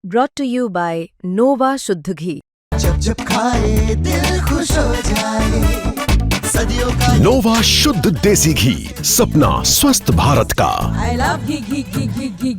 brought to you by Nova शुद्ध घी। जब जब खाए दिल खुश हो जाए, सदियों का नोवा शुद्ध देसी घी, सपना स्वस्थ भारत का। I love घी।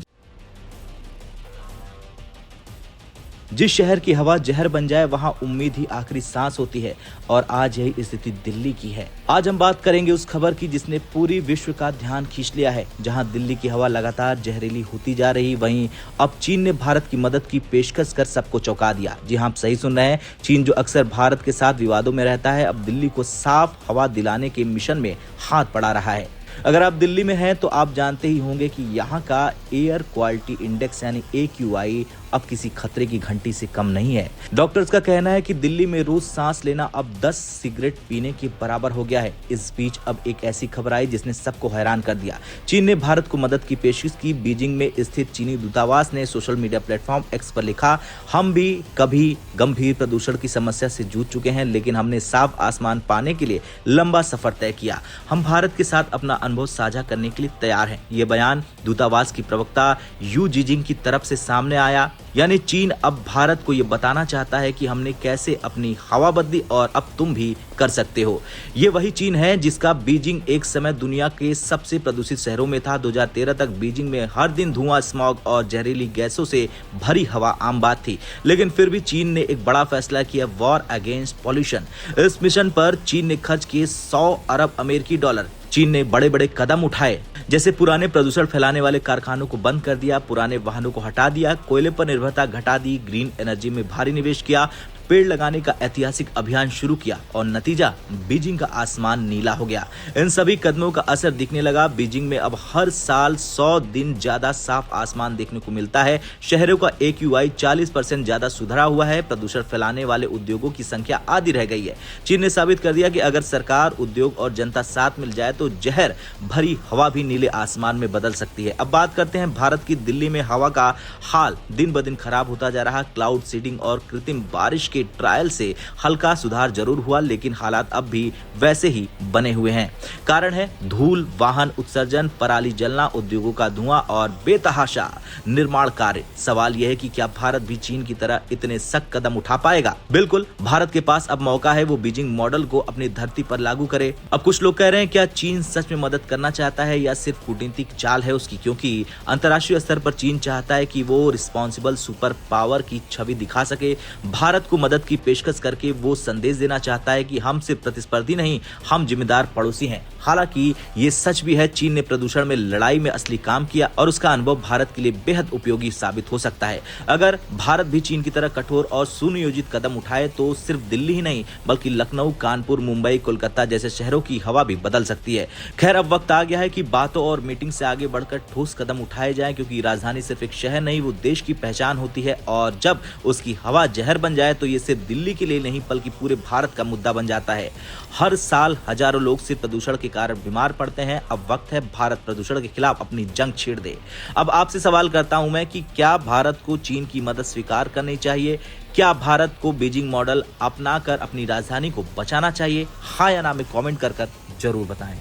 जिस शहर की हवा जहर बन जाए वहां उम्मीद ही आखिरी सांस होती है, और आज यही स्थिति दिल्ली की है। आज हम बात करेंगे उस खबर की जिसने पूरी विश्व का ध्यान खींच लिया है। जहां दिल्ली की हवा लगातार जहरीली होती जा रही, वहीं अब चीन ने भारत की मदद की पेशकश कर सबको चौंका दिया। जी हां, आप सही सुन रहे हैं। चीन जो अक्सर भारत के साथ विवादों में रहता है, अब दिल्ली को साफ हवा दिलाने के मिशन में हाथ बढ़ा रहा है। अगर आप दिल्ली में हैं तो आप जानते ही होंगे कि यहाँ का एयर क्वालिटी इंडेक्स यानी AQI अब किसी खतरे की घंटी से कम नहीं है। डॉक्टर्स का कहना है कि दिल्ली में रोज सांस लेना अब 10 सिगरेट पीने के बराबर हो गया है। इस बीच अब एक ऐसी खबर आई जिसने सबको हैरान कर दिया। चीन ने भारत को मदद की पेशकश की। बीजिंग में स्थित चीनी दूतावास ने सोशल मीडिया प्लेटफॉर्म X पर लिखा, हम भी कभी गंभीर प्रदूषण की समस्या से जूझ चुके हैं, लेकिन हमने साफ आसमान पाने के लिए लंबा सफर तय किया। हम भारत के साथ अपना अनुभव साझा करने के लिए तैयार हैं। ये बयान दूतावास की प्रवक्ता यू जिजिंग की तरफ से सामने आया। यानी चीन अब भारत को ये बताना चाहता है कि हमने कैसे अपनी हवा बदली और अब तुम भी कर सकते हो। ये वही चीन है जिसका बीजिंग एक समय दुनिया के सबसे प्रदूषित शहरों में था। 2013 तक बीजिंग में हर दिन धुआं, स्मॉग और जहरीली गैसों से भरी हवा आम बात थी, लेकिन फिर भी चीन ने एक बड़ा फैसला किया, वॉर अगेंस्ट पॉल्यूशन। इस मिशन पर चीन ने खर्च किए $100 अरब अमेरिकी डॉलर। चीन ने बड़े बड़े कदम उठाए, जैसे पुराने प्रदूषण फैलाने वाले कारखानों को बंद कर दिया, पुराने वाहनों को हटा दिया, कोयले पर निर्भरता घटा दी, ग्रीन एनर्जी में भारी निवेश किया, पेड़ लगाने का ऐतिहासिक अभियान शुरू किया, और नतीजा बीजिंग का आसमान नीला हो गया। इन सभी कदमों का असर दिखने लगा। बीजिंग में अब हर साल 100 दिन ज्यादा साफ आसमान देखने को मिलता है। शहरों का AQI 40% ज्यादा सुधरा हुआ है। प्रदूषण फैलाने वाले उद्योगों की संख्या आधी रह गई है। चीन ने साबित कर दिया कि अगर सरकार, उद्योग और जनता साथ मिल जाए तो जहर भरी हवा भी नीले आसमान में बदल सकती है। अब बात करते हैं भारत की। दिल्ली में हवा का हाल दिन ब दिन खराब होता जा रहा। क्लाउड सीडिंग और कृत्रिम बारिश के ट्रायल से हल्का सुधार जरूर हुआ, लेकिन हालात अब भी वैसे ही बने हुए हैं। कारण है धूल, वाहन उत्सर्जन, पराली जलना, उद्योगों का धुआं और बेतहाशा निर्माण कार्य। सवाल यह है कि क्या भारत भी चीन की तरह इतने सख्त कदम उठा पाएगा? बिल्कुल, भारत के पास अब मौका है वो बीजिंग मॉडल को अपनी धरती पर लागू करे। अब कुछ लोग कह रहे हैं क्या चीन सच में मदद करना चाहता है या सिर्फ कूटनीतिक चाल है उसकी, क्योंकि अंतर्राष्ट्रीय स्तर पर चीन चाहता है कि वो रिस्पॉन्सिबल सुपर पावर की छवि दिखा सके। भारत को मदद की पेशकश करके वो संदेश देना चाहता है कि हम सिर्फ प्रतिस्पर्धी नहीं, हम जिम्मेदार पड़ोसी हैं। हालांकि ये सच भी है, चीन ने प्रदूषण में लड़ाई में असली काम किया और उसका अनुभव भारत के लिए बेहद उपयोगी साबित हो सकता है। अगर भारत भी चीन की तरह कठोर और सुनियोजित कदम उठाए तो सिर्फ दिल्ली ही नहीं बल्कि लखनऊ, कानपुर, मुंबई, कोलकाता जैसे शहरों की हवा भी बदल सकती है। खैर, अब वक्त आ गया है कि बातों और मीटिंग से आगे बढ़कर ठोस कदम उठाए जाएं, क्योंकि राजधानी सिर्फ एक शहर नहीं, वो देश की पहचान होती है, और जब उसकी हवा जहर बन जाए तो ये सिर्फ दिल्ली के लिए नहीं बल्कि पूरे भारत का मुद्दा बन जाता है। हर साल हजारों लोग सिर्फ प्रदूषण के कारण बीमार पड़ते हैं। अब वक्त है भारत प्रदूषण के खिलाफ अपनी जंग छेड़ दे। अब आपसे सवाल करता हूं मैं कि क्या भारत को चीन की मदद स्वीकार करनी चाहिए? क्या भारत को बीजिंग मॉडल अपनाकर अपनी राजधानी को बचाना चाहिए? हाँ या ना में कमेंट कर जरूर बताएं।